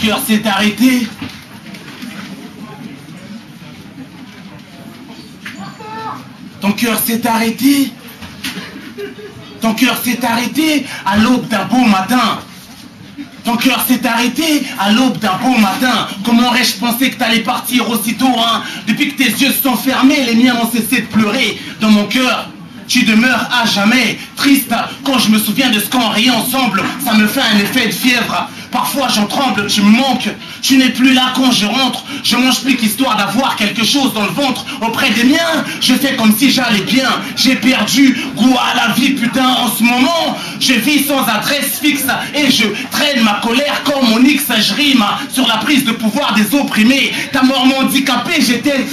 cœur s'est arrêté. Ton cœur s'est arrêté. Ton cœur s'est arrêté à l'aube d'un beau matin. Ton cœur s'est arrêté à l'aube d'un beau matin. Comment aurais-je pensé que t'allais partir aussitôt, hein? Depuis que tes yeux se sont fermés, les miens ont cessé de pleurer. Dans mon cœur, tu demeures à jamais triste. Quand je me souviens de ce qu'on riait ensemble, ça me fait un effet de fièvre. Parfois j'en tremble, tu me manques. Tu n'es plus là quand je rentre. Je mange plus qu'histoire d'avoir quelque chose dans le ventre. Auprès des miens, je fais comme si j'allais bien. J'ai perdu goût à la vie, putain. En ce moment, je vis sans adresse fixe. Et je traîne ma colère comme mon X. Je rime sur la prise de pouvoir des opprimés. Ta mort m'a handicapé, j'étais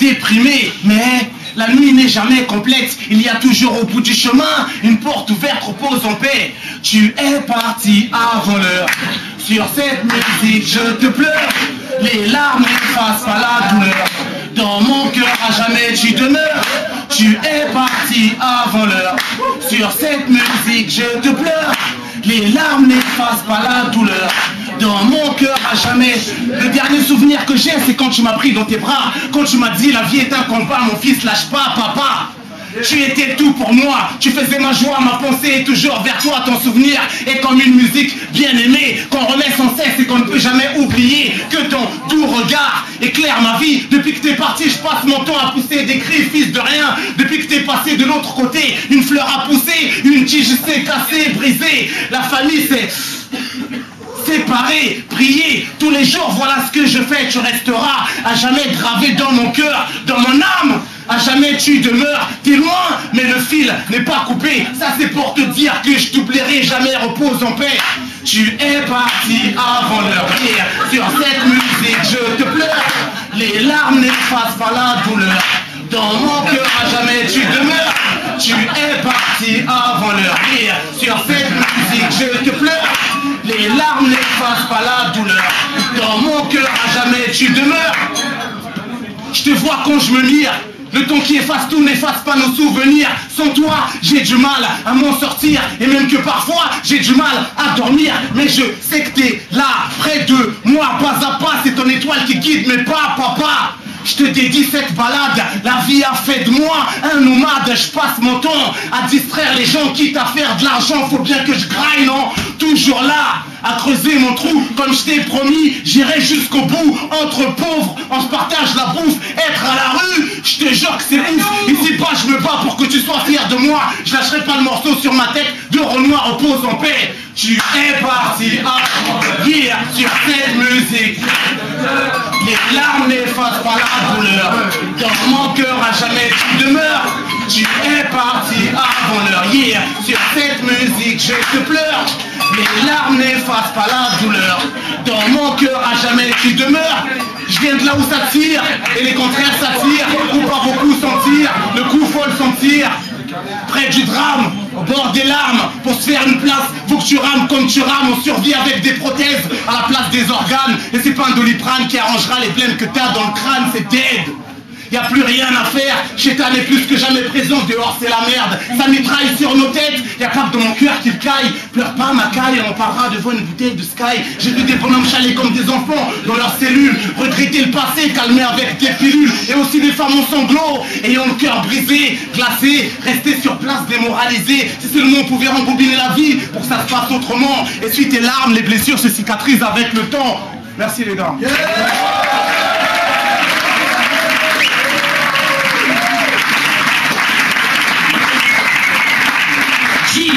déprimé. Mais la nuit n'est jamais complète, il y a toujours au bout du chemin une porte ouverte, repose en paix. Tu es parti avant l'heure, sur cette musique je te pleure. Les larmes n'effacent pas la douleur, dans mon cœur à jamais tu demeures. Tu es parti avant l'heure, sur cette musique je te pleure. Les larmes n'effacent pas la douleur, dans mon cœur à jamais. Le dernier souvenir que j'ai, c'est quand tu m'as pris dans tes bras, quand tu m'as dit la vie est un combat, mon fils lâche pas papa. Tu étais tout pour moi, tu faisais ma joie, ma pensée est toujours vers toi. Ton souvenir est comme une musique bien aimée qu'on remet sans cesse et qu'on ne peut jamais oublier. Que ton doux regard éclaire ma vie. Depuis que t'es parti, je passe mon temps à pousser des cris, fils de rien. Depuis que t'es passé de l'autre côté, une fleur a poussé, une tige s'est cassée, brisée. La famille s'est séparés, prier tous les jours, voilà ce que je fais. Tu resteras à jamais gravé dans mon cœur, dans mon âme. À jamais tu demeures, t'es loin, mais le fil n'est pas coupé. Ça c'est pour te dire que je t'oublierai jamais, repose en paix. Tu es parti avant l'heure, sur cette musique je te pleure. Les larmes n'effacent pas la douleur, dans mon cœur à jamais tu demeures. Tu es parti avant l'heure, sur cette musique je te pleure. Les larmes n'effacent pas la douleur, dans mon cœur à jamais tu demeures. Je te vois quand je me mire, le temps qui efface tout n'efface pas nos souvenirs. Sans toi, j'ai du mal à m'en sortir. Et même que parfois, j'ai du mal à dormir. Mais je sais que t'es là, près de moi, pas à pas. C'est ton étoile qui guide mes pas, papa. Je te dédie cette balade, la vie a fait de moi un nomade. Je passe mon temps à distraire les gens, quitte à faire de l'argent. Faut bien que je graille, non? Toujours là, à creuser mon trou. Comme je t'ai promis, j'irai jusqu'au bout. Entre pauvres, on se partage la bouffe. Être à la rue, je te jure que c'est ouf. Ici bas, je me bats pour que tu sois fier de moi. Je lâcherai pas le morceau sur ma tête. De Renoir, repose en paix. Tu es parti hier sur cette musique. Les larmes n'effacent pas la douleur, dans mon cœur à jamais tu demeures. Tu es parti avant l'heure, hier sur cette musique je te pleure. Les larmes n'effacent pas la douleur, dans mon cœur à jamais tu demeures. Je viens de là où ça tire, et les contraires s'attirent, ou pas beaucoup sentir, le coup faut le sentir. Près du drame, au bord des larmes, pour se faire une place, faut que tu rames comme tu rames. On survit avec des prothèses à la place des organes. Et c'est pas un Doliprane qui arrangera les blèmes que t'as dans le crâne, c'est dead. Y a plus rien à faire, Chétan est plus que jamais présent, dehors c'est la merde. Ça mitraille sur nos têtes, y'a pas que dans mon cœur qu'il caille. Pleure pas ma caille, on parlera devant une bouteille de Sky. J'ai vu des bonhommes chialer comme des enfants dans leurs cellules. Regretter le passé, calmer avec des pilules. Et aussi des femmes en sanglots, ayant le cœur brisé, glacé. Rester sur place démoralisé. Si seulement on pouvait rembobiner la vie pour que ça se passe autrement. Essuie tes larmes, les blessures se cicatrisent avec le temps. Merci les gars.